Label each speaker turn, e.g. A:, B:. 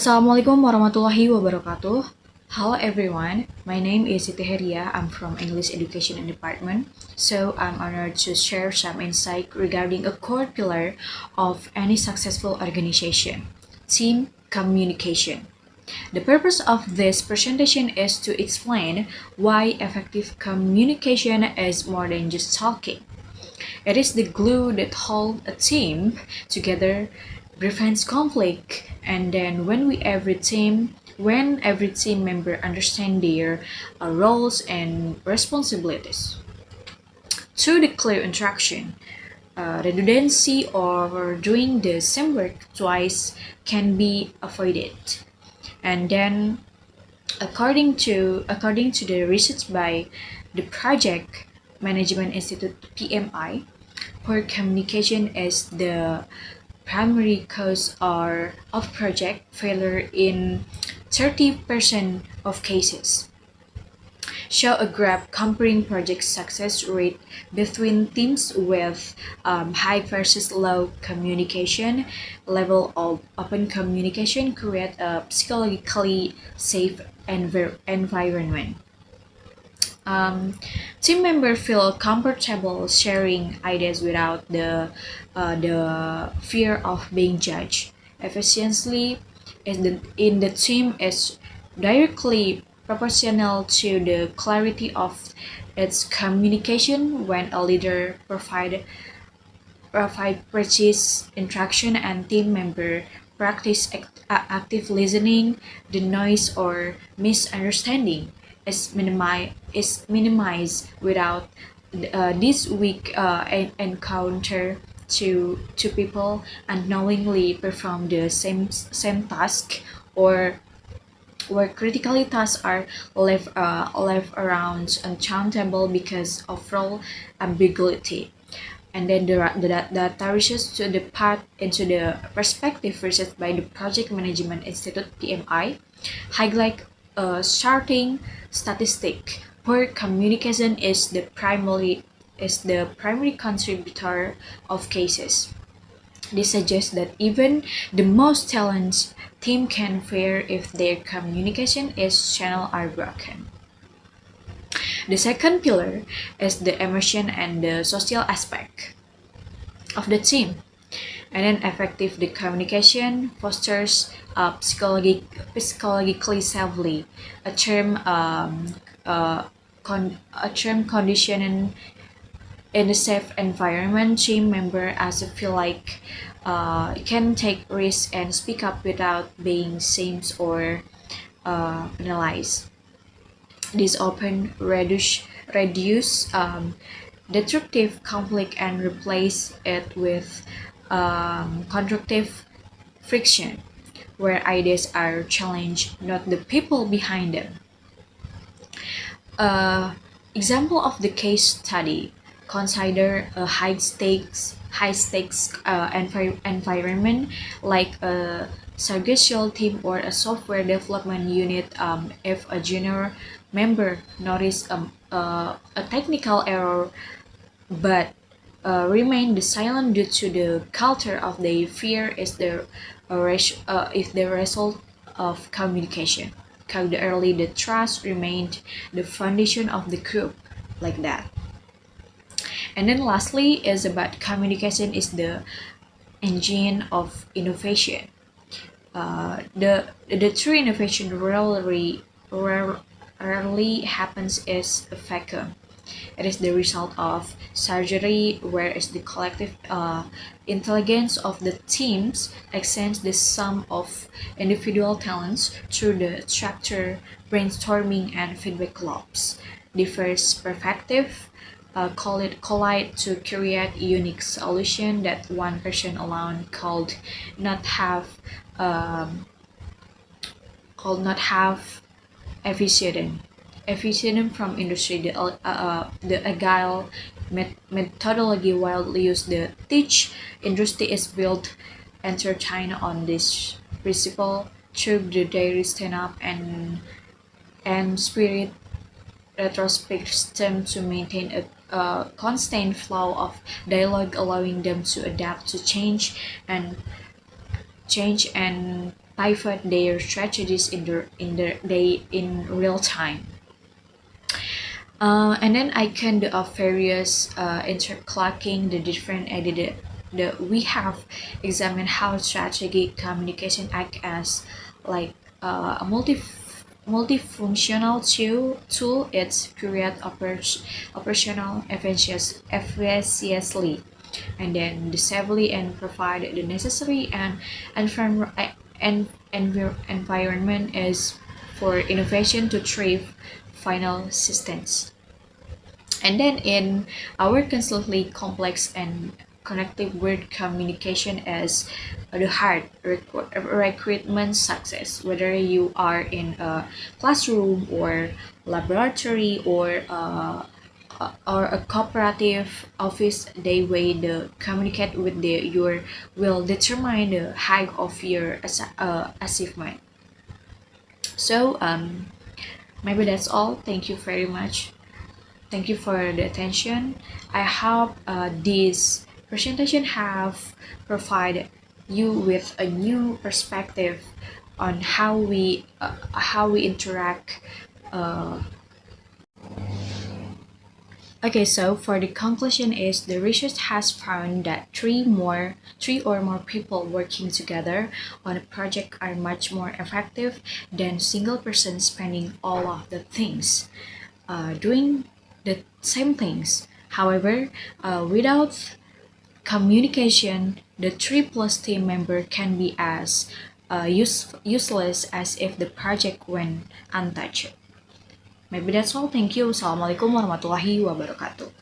A: Assalamualaikum warahmatullahi wabarakatuh. Hello everyone, my name is Siti Haeriah. I'm from English Education and Department. So I'm honored to share some insight regarding a core pillar of any successful organization, team communication. The purpose of this presentation is to explain why effective communication is more than just talking. It is the glue that holds a team together, prevents conflict, and then when every team member understands their roles and responsibilities. Through the clear interaction, redundancy or doing the same work twice can be avoided. And then according to the research by the Project Management Institute PMI, poor communication is the primary cause of project failure in 30% of cases. Show a graph comparing project success rate between teams with high versus low communication level of open communication create a psychologically safe environment. Um, Team members feel comfortable sharing ideas without the fear of being judged. Efficiency in the team is directly proportional to the clarity of its communication when a leader provide precise instruction and team member practice active listening, the noise or misunderstanding is minimized without this weak encounter to people unknowingly perform the same task or where critically tasks are left around uncountable because of role ambiguity. And then the data research to the part into the perspective research by the Project Management Institute PMI highlight a starting statistic. Poor communication is the primary contributor of cases. This suggests that even the most talented team can fail if their communication is channel are broken. The second pillar is the emotion and the social aspect of the team. And then effective the communication fosters psychologically safely, a term a term conditioning in a safe environment. Team member as feel like can take risks and speak up without being shamed or penalized. This often reduce destructive conflict and replace it with constructive friction, where ideas are challenged, not the people behind them. Uh, Example of the case study: consider a high stakes environment like a Sargassian team or a software development unit. If a junior member notice a technical error but remain silent due to the culture of the fear is the result of communication. Early the trust remained the foundation of the group, like that. And then lastly is about communication is the engine of innovation. The true innovation rarely happens as a vacuum. It is the result of surgery, whereas the collective intelligence of the teams extends the sum of individual talents through the structure, brainstorming, and feedback loops. Diverse perspective collide to create unique solution that one person alone not have um, could not have efficient. Efficient from industry, the agile methodology widely used the teach industry is built entertain on this principle through the daily stand up and spirit retrospect system to maintain a constant flow of dialogue allowing them to adapt to change and pivot their strategies in real time. And then I can do a various interclocking the different edit that we have examined how strategic communication act as like a multifunctional tool. It's create operational efficiently and then disably and provide the necessary environment is for innovation to thrive final systems. And then in our constantly complex and connected word communication is the hard recruitment success, whether you are in a classroom or laboratory or a cooperative office, the way the communicate with your will determine the height of your achievement. So maybe that's all. Thank you very much. Thank you for the attention. I hope this presentation have provided you with a new perspective on how we interact. Uh, okay, so for the conclusion is the research has found that three or more people working together on a project are much more effective than single person spending all of the things. Doing the same things. However, without communication, the 3 plus team member can be as useless as if the project went untouched. Maybe that's all. Thank you. Assalamualaikum warahmatullahi wabarakatuh.